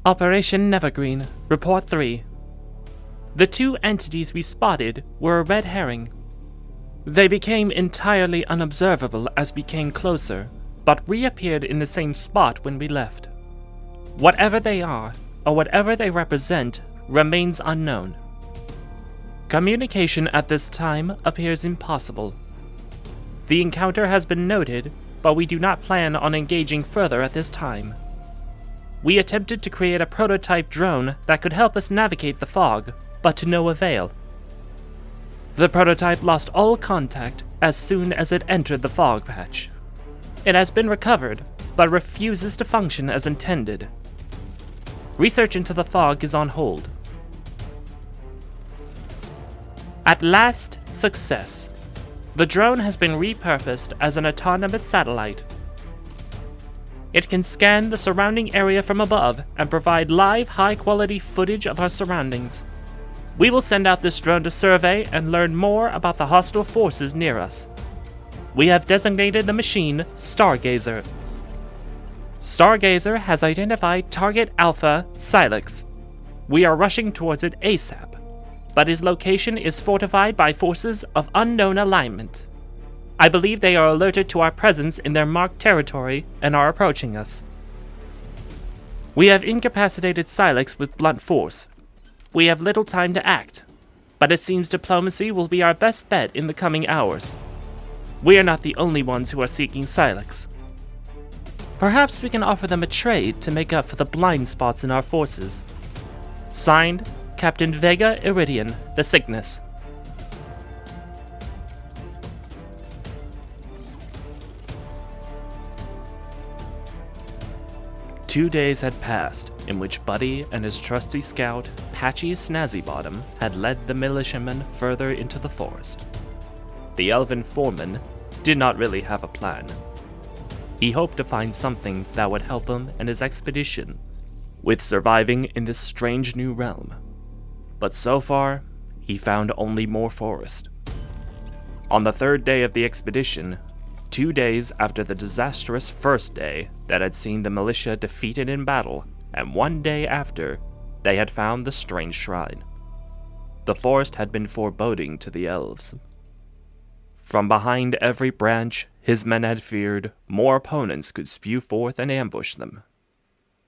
Operation Nevergreen, Report 3. The two entities we spotted were a red herring. They became entirely unobservable as we came closer, but reappeared in the same spot when we left. Whatever they are, or whatever they represent, remains unknown. Communication at this time appears impossible. The encounter has been noted, but we do not plan on engaging further at this time. We attempted to create a prototype drone that could help us navigate the fog, but to no avail. The prototype lost all contact as soon as it entered the fog patch. It has been recovered, but refuses to function as intended. Research into the fog is on hold. At last, success. The drone has been repurposed as an autonomous satellite. It can scan the surrounding area from above and provide live, high-quality footage of our surroundings. We will send out this drone to survey and learn more about the hostile forces near us. We have designated the machine Stargazer. Stargazer has identified target Alpha Silex. We are rushing towards it ASAP, but his location is fortified by forces of unknown alignment. I believe they are alerted to our presence in their marked territory and are approaching us. We have incapacitated Silex with blunt force. We have little time to act, but it seems diplomacy will be our best bet in the coming hours. We are not the only ones who are seeking Silex. Perhaps we can offer them a trade to make up for the blind spots in our forces. Signed, Captain Vega Iridian, the Cygnus. Two days had passed, in which Buddy and his trusty scout, Patchy Snazzybottom, had led the militiamen further into the forest. The elven foreman did not really have a plan. He hoped to find something that would help him in his expedition with surviving in this strange new realm. But so far, he found only more forest. On the third day of the expedition, 2 days after the disastrous first day that had seen the militia defeated in battle, and 1 day after, they had found the strange shrine. The forest had been foreboding to the elves. From behind every branch, his men had feared more opponents could spew forth and ambush them.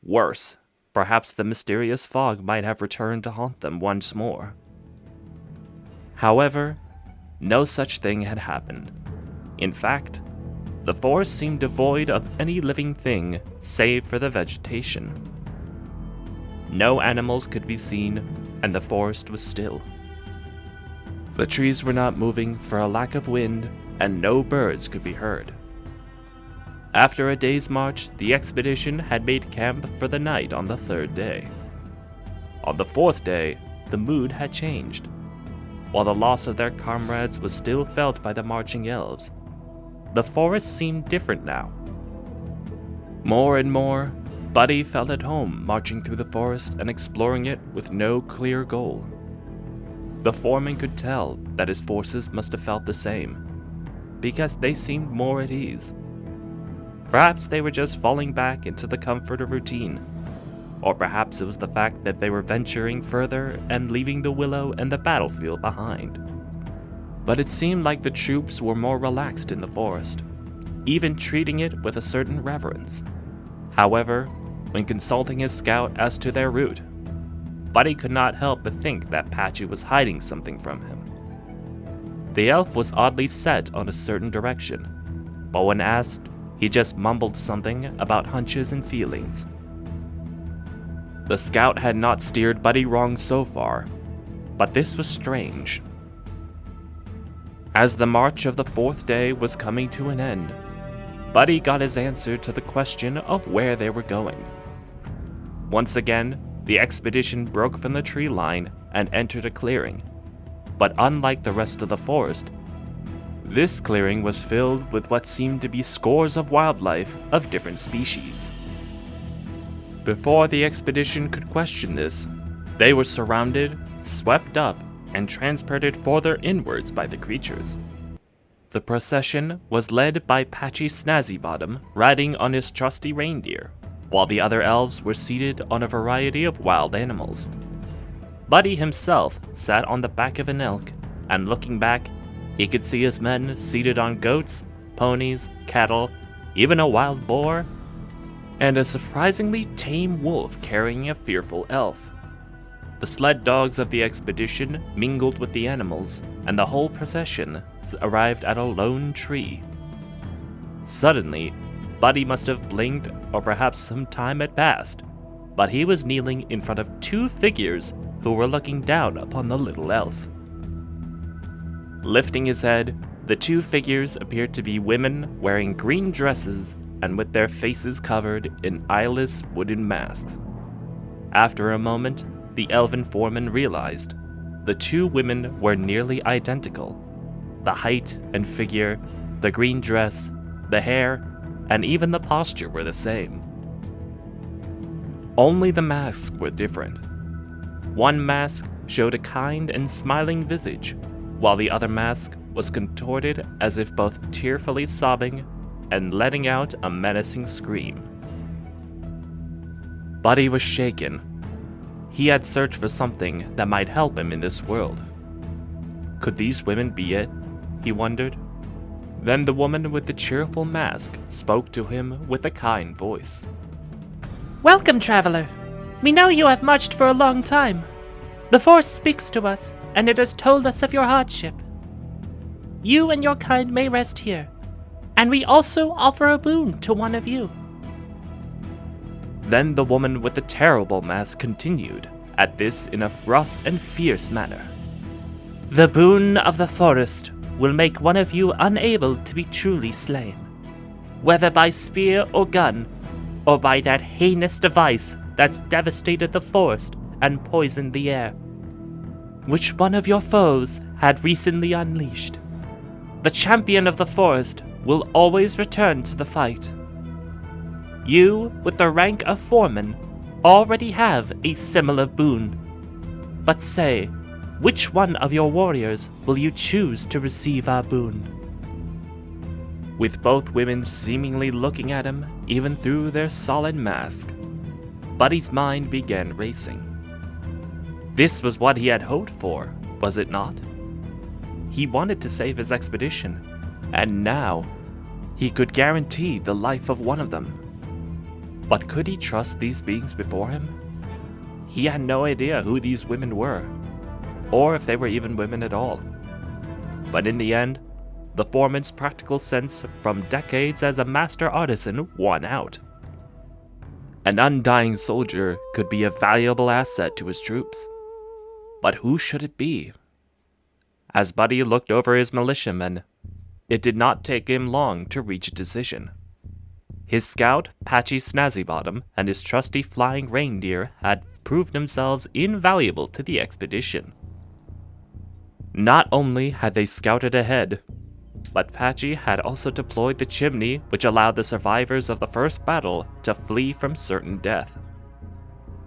Worse, perhaps the mysterious fog might have returned to haunt them once more. However, no such thing had happened. In fact, the forest seemed devoid of any living thing save for the vegetation. No animals could be seen, and the forest was still. The trees were not moving for a lack of wind, and no birds could be heard. After a day's march, the expedition had made camp for the night on the third day. On the fourth day, the mood had changed. While the loss of their comrades was still felt by the marching elves, the forest seemed different now. More and more, Buddy felt at home marching through the forest and exploring it with no clear goal. The foreman could tell that his forces must have felt the same, because they seemed more at ease. Perhaps they were just falling back into the comfort of routine, or perhaps it was the fact that they were venturing further and leaving the willow and the battlefield behind. But it seemed like the troops were more relaxed in the forest, even treating it with a certain reverence. However, when consulting his scout as to their route, Buddy could not help but think that Patchy was hiding something from him. The elf was oddly set on a certain direction, but when asked, he just mumbled something about hunches and feelings. The scout had not steered Buddy wrong so far, but this was strange. As the march of the fourth day was coming to an end, Buddy got his answer to the question of where they were going. Once again, the expedition broke from the tree line and entered a clearing, but unlike the rest of the forest, this clearing was filled with what seemed to be scores of wildlife of different species. Before the expedition could question this, they were surrounded, swept up, and transported further inwards by the creatures. The procession was led by Patchy Snazzybottom riding on his trusty reindeer, while the other elves were seated on a variety of wild animals. Buddy himself sat on the back of an elk, and looking back, he could see his men seated on goats, ponies, cattle, even a wild boar, and a surprisingly tame wolf carrying a fearful elf. The sled dogs of the expedition mingled with the animals, and the whole procession arrived at a lone tree. Suddenly, Buddy must have blinked, or perhaps some time had passed, but he was kneeling in front of two figures who were looking down upon the little elf. Lifting his head, the two figures appeared to be women wearing green dresses and with their faces covered in eyeless wooden masks. After a moment, the elven foreman realized the two women were nearly identical. The height and figure, the green dress, the hair, and even the posture were the same. Only the masks were different. One mask showed a kind and smiling visage, while the other mask was contorted as if both tearfully sobbing and letting out a menacing scream. Buddy was shaken. He had searched for something that might help him in this world. Could these women be it? He wondered. Then the woman with the cheerful mask spoke to him with a kind voice. "Welcome, traveler. We know you have marched for a long time. The Force speaks to us, and it has told us of your hardship. You and your kind may rest here, and we also offer a boon to one of you." Then the woman with the terrible mask continued, at this in a rough and fierce manner. "The boon of the forest will make one of you unable to be truly slain, whether by spear or gun, or by that heinous device that's devastated the forest and poisoned the air, which one of your foes had recently unleashed. The champion of the forest will always return to the fight. You, with the rank of foreman, already have a similar boon. But say, which one of your warriors will you choose to receive our boon?" With both women seemingly looking at him, even through their solid mask, Buddy's mind began racing. This was what he had hoped for, was it not? He wanted to save his expedition, and now he could guarantee the life of one of them. But could he trust these beings before him? He had no idea who these women were, or if they were even women at all. But in the end, the foreman's practical sense from decades as a master artisan won out. An undying soldier could be a valuable asset to his troops. But who should it be? As Buddy looked over his militiamen, it did not take him long to reach a decision. His scout, Patchy Snazzybottom, and his trusty flying reindeer had proved themselves invaluable to the expedition. Not only had they scouted ahead, but Patchy had also deployed the chimney which allowed the survivors of the first battle to flee from certain death.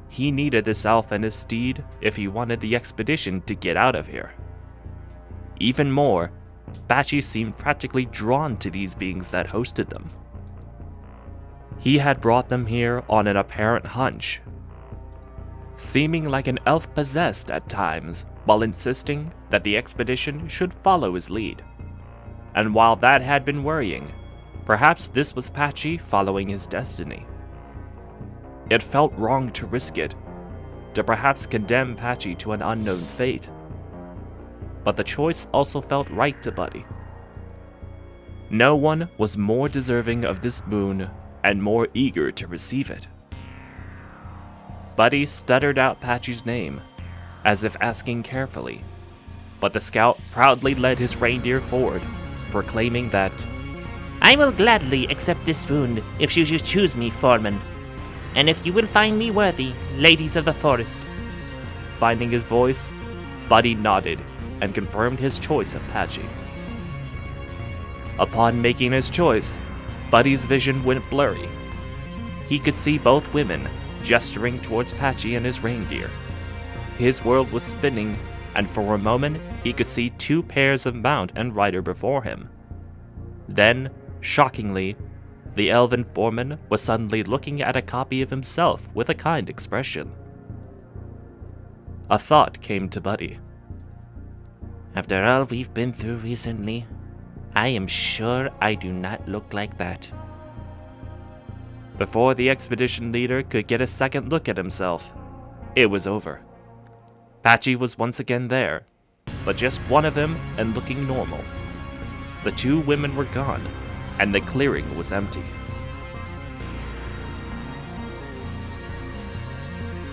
He needed this elf and his steed if he wanted the expedition to get out of here. Even more, Patchy seemed practically drawn to these beings that hosted them. He had brought them here on an apparent hunch, seeming like an elf possessed at times, while insisting that the expedition should follow his lead. And while that had been worrying, perhaps this was Patchy following his destiny. It felt wrong to risk it, to perhaps condemn Patchy to an unknown fate. But the choice also felt right to Buddy. No one was more deserving of this boon and more eager to receive it. Buddy stuttered out Patchy's name, as if asking carefully, but the scout proudly led his reindeer forward, proclaiming that, "I will gladly accept this boon if you choose me, foreman, and if you will find me worthy, ladies of the forest." Finding his voice, Buddy nodded and confirmed his choice of Patchy. Upon making his choice, Buddy's vision went blurry. He could see both women gesturing towards Patchy and his reindeer. His world was spinning, and for a moment he could see two pairs of mount and rider before him. Then, shockingly, The elven foreman was suddenly looking at a copy of himself with a kind expression. A thought came to Buddy. After all we've been through recently, I am sure I do not look like that. Before the expedition leader could get a second look at himself, it was over. Patchy was once again there, but just one of them and looking normal. The two women were gone, and the clearing was empty.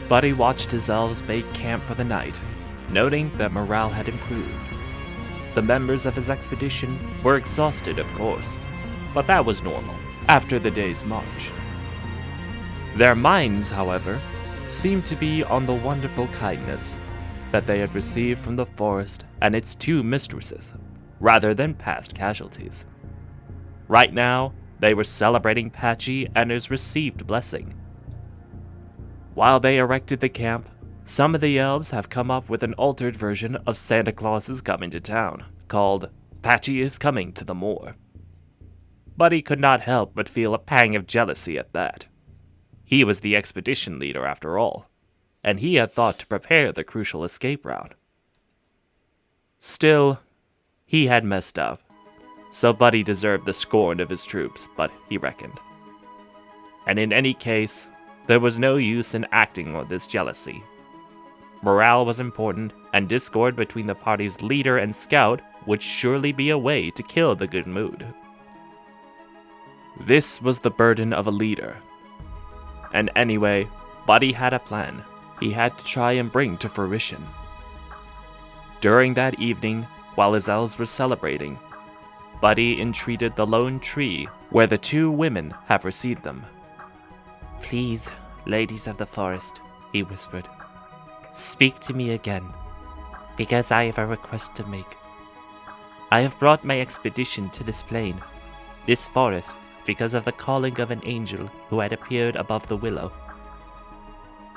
Buddy watched his elves make camp for the night, noting that morale had improved. The members of his expedition were exhausted, of course, but that was normal after the day's march. Their minds, however, seemed to be on the wonderful kindness that they had received from the forest and its two mistresses, rather than past casualties. Right now, they were celebrating Patchy and his received blessing. While they erected the camp, some of the elves have come up with an altered version of Santa Claus is Coming to Town, called Patchy is Coming to the Moor. Buddy could not help but feel a pang of jealousy at that. He was the expedition leader after all, and he had thought to prepare the crucial escape route. Still, he had messed up, so Buddy deserved the scorn of his troops, but he reckoned. And in any case, there was no use in acting on this jealousy. Morale was important, and discord between the party's leader and scout would surely be a way to kill the good mood. This was the burden of a leader. And anyway, Buddy had a plan he had to try and bring to fruition. During that evening, while his elves were celebrating, Buddy entreated the lone tree where the two women have received them. Please, ladies of the forest, he whispered, speak to me again, because I have a request to make. I have brought my expedition to this plain, this forest, because of the calling of an angel who had appeared above the willow.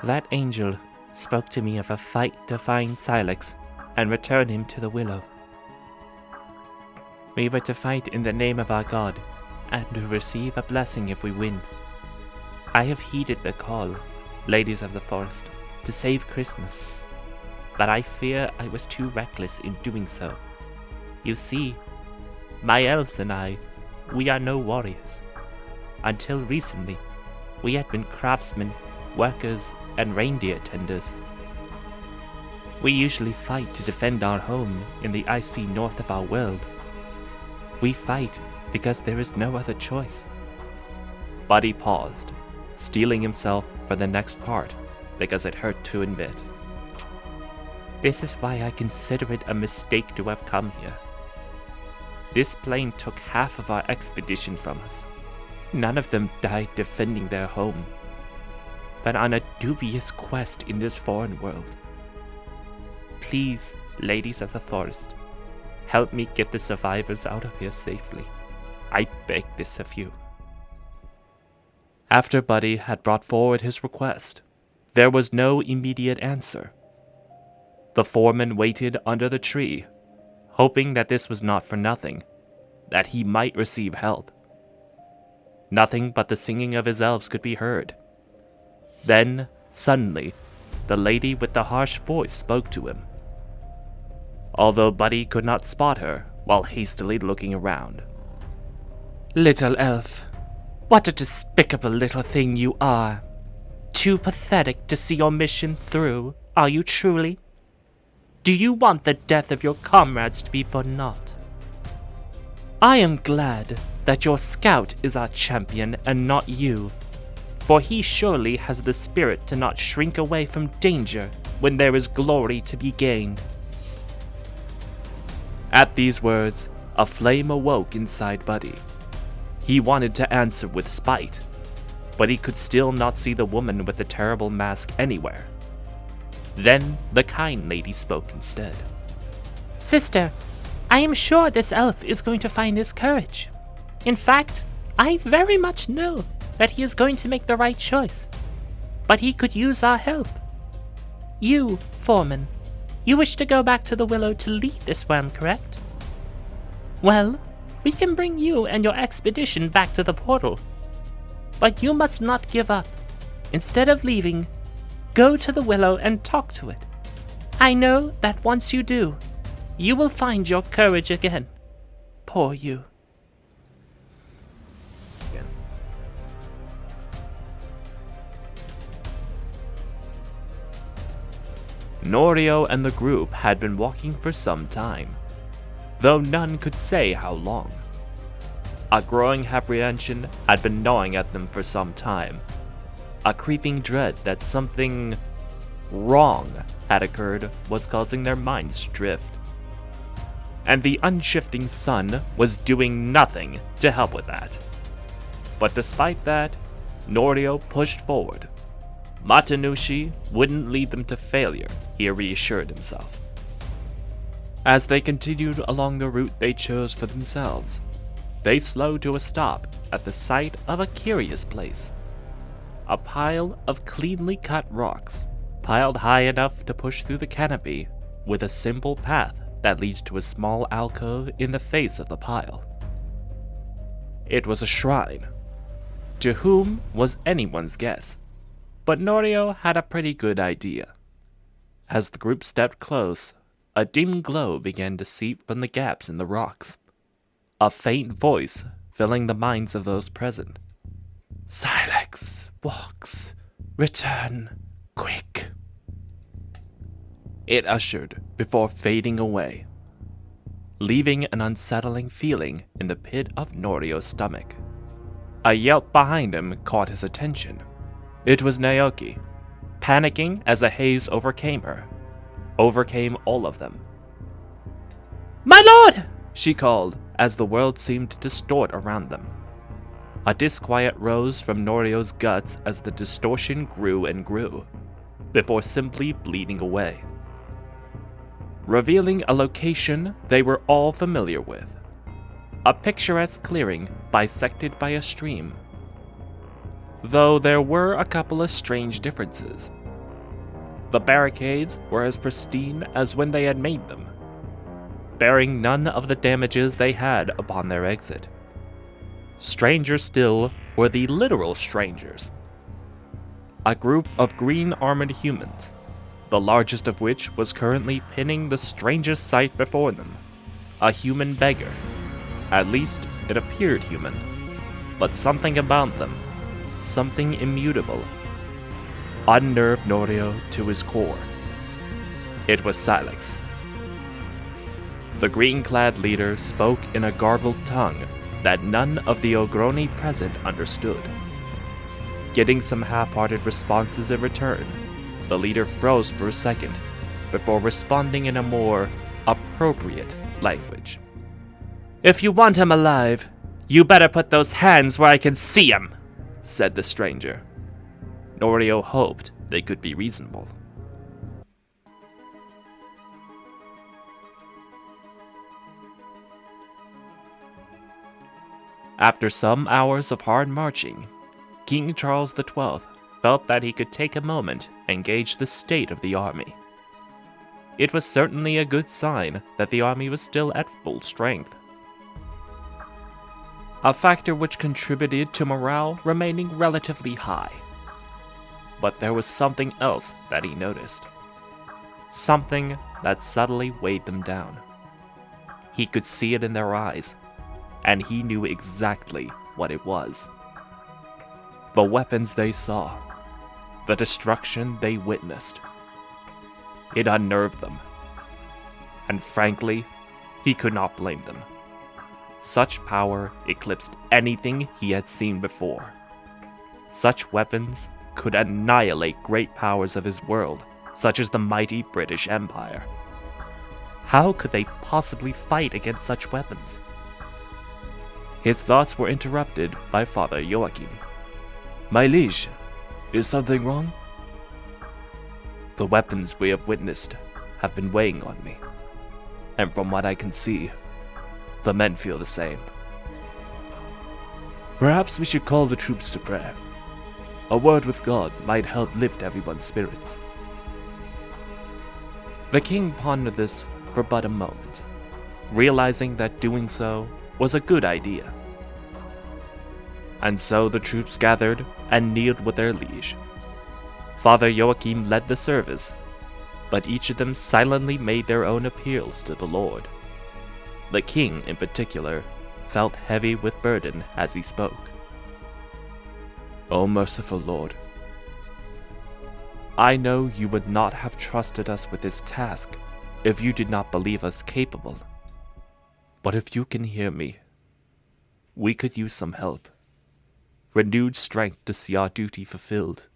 That angel spoke to me of a fight to find Silex and return him to the willow. We were to fight in the name of our god, and to receive a blessing if we win. I have heeded the call, ladies of the forest, to save Christmas, but I fear I was too reckless in doing so. You see, my elves and I, we are no warriors. Until recently, we had been craftsmen, workers, and reindeer tenders. We usually fight to defend our home in the icy north of our world. We fight because there is no other choice. Buddy paused, steeling himself for the next part because it hurt to admit. This is why I consider it a mistake to have come here. This plane took half of our expedition from us. None of them died defending their home, but on a dubious quest in this foreign world. Please, ladies of the forest, help me get the survivors out of here safely. I beg this of you. After Buddy had brought forward his request, there was no immediate answer. The foreman waited under the tree, hoping that this was not for nothing, that he might receive help. Nothing but the singing of his elves could be heard. Then, suddenly, the lady with the harsh voice spoke to him. Although Buddy could not spot her while hastily looking around. Little elf, what a despicable little thing you are. Too pathetic to see your mission through, are you truly? Do you want the death of your comrades to be for naught? I am glad that your scout is our champion and not you, for he surely has the spirit to not shrink away from danger when there is glory to be gained. At these words, a flame awoke inside Buddy. He wanted to answer with spite, but he could still not see the woman with the terrible mask anywhere. Then the kind lady spoke instead. Sister, I am sure this elf is going to find his courage. In fact, I very much know that he is going to make the right choice. But he could use our help. You, Foreman, you wish to go back to the Willow to lead this worm, correct? Well, we can bring you and your expedition back to the portal But you must not give up. Instead of leaving, go to the willow and talk to it. I know that once you do, you will find your courage again. Poor you. Norio and the group had been walking for some time, though none could say how long. A growing apprehension had been gnawing at them for some time, a creeping dread that something wrong had occurred was causing their minds to drift. And the unshifting sun was doing nothing to help with that. But despite that, Norio pushed forward. Matanushi wouldn't lead them to failure, he reassured himself. As they continued along the route they chose for themselves, they slowed to a stop at the sight of a curious place. A pile of cleanly cut rocks, piled high enough to push through the canopy, with a simple path that leads to a small alcove in the face of the pile. It was a shrine. To whom was anyone's guess, but Norio had a pretty good idea. As the group stepped close, a dim glow began to seep from the gaps in the rocks. A faint voice filling the minds of those present. Silex walks. Return quick. It ushered before fading away, leaving an unsettling feeling in the pit of Norio's stomach. A yelp behind him caught his attention. It was Naoki, panicking as a haze overcame her. Overcame all of them. My lord! She called as the world seemed to distort around them. A disquiet rose from Norio's guts as the distortion grew and grew, before simply bleeding away, revealing a location they were all familiar with. A picturesque clearing bisected by a stream. Though there were a couple of strange differences. The barricades were as pristine as when they had made them, bearing none of the damages they had upon their exit. Stranger still were the literal strangers. A group of green-armored humans, the largest of which was currently pinning the strangest sight before them. A human beggar. At least, it appeared human. But something about them, something immutable, unnerved Norio to his core. It was Silex. The green-clad leader spoke in a garbled tongue that none of the Ogroni present understood. Getting some half-hearted responses in return, the leader froze for a second before responding in a more appropriate language. If you want him alive, you better put those hands where I can see him, said the stranger. Norio hoped they could be reasonable. After some hours of hard marching, King Charles XII felt that he could take a moment and gauge the state of the army. It was certainly a good sign that the army was still at full strength, a factor which contributed to morale remaining relatively high. But there was something else that he noticed. Something that subtly weighed them down. He could see it in their eyes, and he knew exactly what it was. The weapons they saw, the destruction they witnessed. It unnerved them. And frankly, he could not blame them. Such power eclipsed anything he had seen before. Such weapons could annihilate great powers of his world, such as the mighty British Empire. How could they possibly fight against such weapons? His thoughts were interrupted by Father Joachim. My liege, is something wrong? The weapons we have witnessed have been weighing on me, and from what I can see, the men feel the same. Perhaps we should call the troops to prayer. A word with God might help lift everyone's spirits. The king pondered this for but a moment, realizing that doing so was a good idea. and so the troops gathered and kneeled with their liege. Father Joachim led the service, but each of them silently made their own appeals to the Lord. The king, in particular, felt heavy with burden as he spoke. O merciful Lord, I know you would not have trusted us with this task if you did not believe us capable. But if you can hear me, we could use some help, renewed strength to see our duty fulfilled,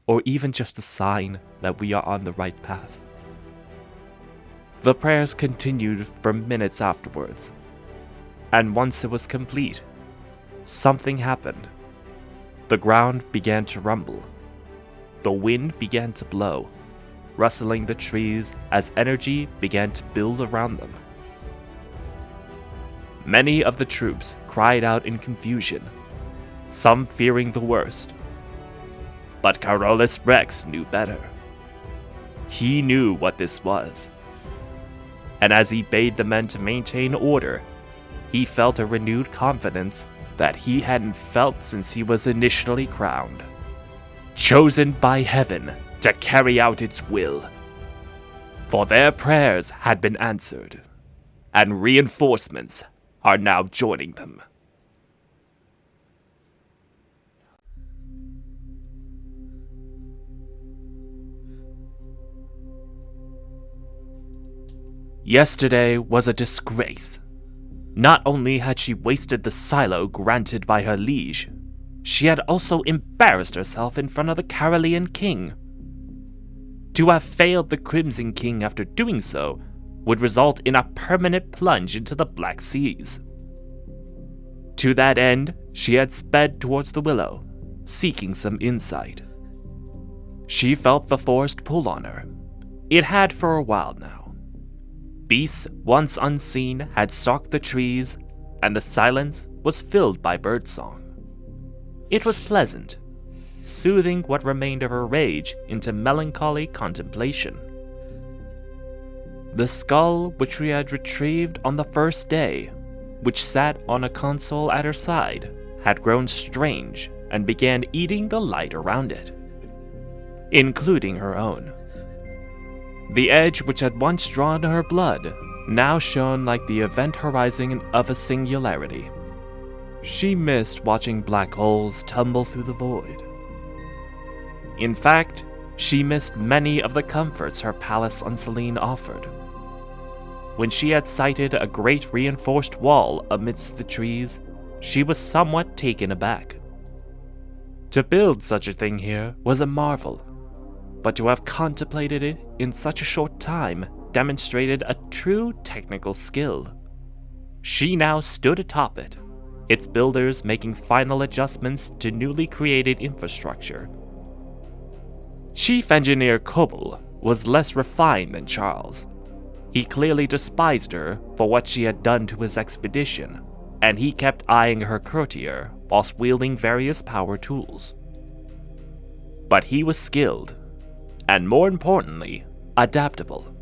or even just a sign that we are on the right path. The prayers continued for minutes afterwards, and once it was complete, something happened. The ground began to rumble. The wind began to blow, rustling the trees as energy began to build around them. Many of the troops cried out in confusion, some fearing the worst. But Carolus Rex knew better. He knew what this was. And as he bade the men to maintain order, he felt a renewed confidence that he hadn't felt since he was initially crowned. Chosen by heaven to carry out its will. For their prayers had been answered, and reinforcements are now joining them. Yesterday was a disgrace. Not only had she wasted the silo granted by her liege, she had also embarrassed herself in front of the Carolean king. To have failed the Crimson King after doing so would result in a permanent plunge into the Black Seas. To that end, she had sped towards the willow, seeking some insight. She felt the forest pull on her. It had for a while now. Beasts once unseen had stalked the trees, and the silence was filled by birdsong. It was pleasant, soothing what remained of her rage into melancholy contemplation. The skull which we had retrieved on the first day, which sat on a console at her side, had grown strange and began eating the light around it, including her own. The edge which had once drawn her blood now shone like the event horizon of a singularity. She missed watching black holes tumble through the void. In fact, she missed many of the comforts her palace on Selene offered. When she had sighted a great reinforced wall amidst the trees, she was somewhat taken aback. To build such a thing here was a marvel, but to have contemplated it in such a short time demonstrated a true technical skill. She now stood atop it, its builders making final adjustments to newly created infrastructure. Chief Engineer Kobel was less refined than Charles. He clearly despised her for what she had done to his expedition, and he kept eyeing her courtier whilst wielding various power tools. But he was skilled, and more importantly, adaptable.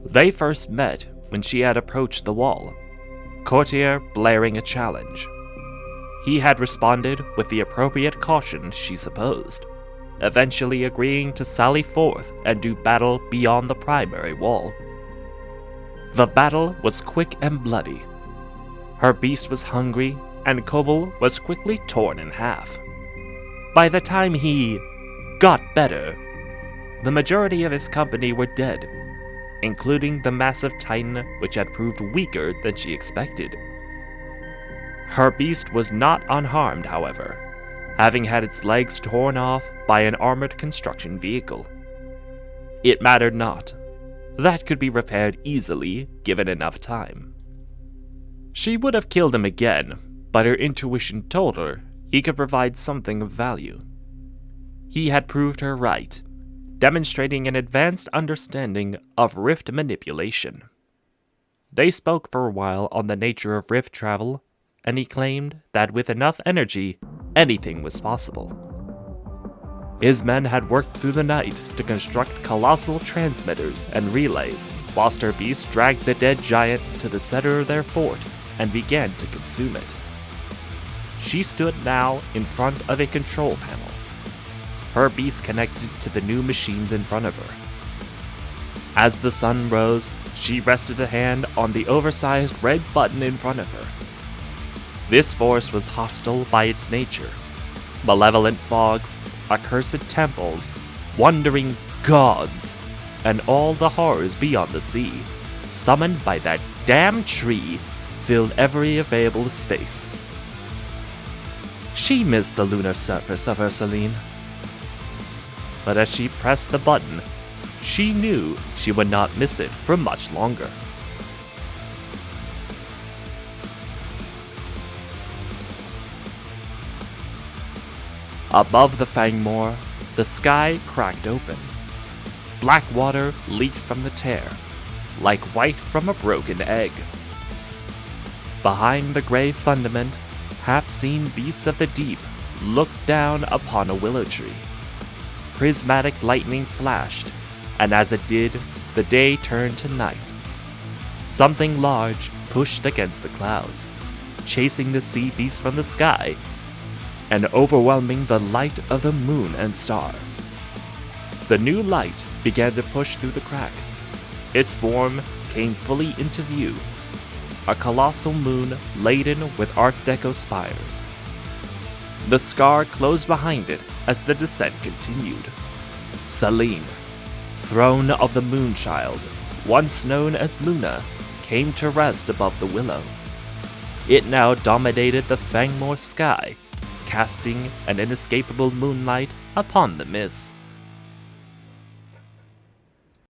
They first met when she had approached the wall, Courtier blaring a challenge. He had responded with the appropriate caution, she supposed, eventually agreeing to sally forth and do battle beyond the primary wall. The battle was quick and bloody. Her beast was hungry, and Kobel was quickly torn in half. By the time he got better, the majority of his company were dead, including the massive titan which had proved weaker than she expected. Her beast was not unharmed, however, having had its legs torn off by an armored construction vehicle. It mattered not. That could be repaired easily, given enough time. She would have killed him again, but her intuition told her he could provide something of value. He had proved her right, demonstrating an advanced understanding of rift manipulation. They spoke for a while on the nature of rift travel, and he claimed that with enough energy, anything was possible. His men had worked through the night to construct colossal transmitters and relays, whilst her beast dragged the dead giant to the center of their fort and began to consume it. she stood now in front of a control panel, her beast connected to the new machines in front of her. As the sun rose, she rested a hand on the oversized red button in front of her. This forest was hostile by its nature. Malevolent fogs, accursed temples, wandering gods, and all the horrors beyond the sea, summoned by that damn tree, filled every available space. She missed the lunar surface of Ursuline. But as she pressed the button, she knew she would not miss it for much longer. Above the Fangmoor, the sky cracked open. Black water leaked from the tear, like white from a broken egg. Behind the gray fundament, half-seen beasts of the deep looked down upon a willow tree. Prismatic lightning flashed, and as it did, the day turned to night. Something large pushed against the clouds, chasing the sea beast from the sky, and overwhelming the light of the moon and stars. The new light began to push through the crack. Its form came fully into view, a colossal moon laden with Art Deco spires. The scar closed behind it as the descent continued. Selene, throne of the Moonchild, once known as Luna, came to rest above the willow. It now dominated the Fangmoor sky, casting an inescapable moonlight upon the mist.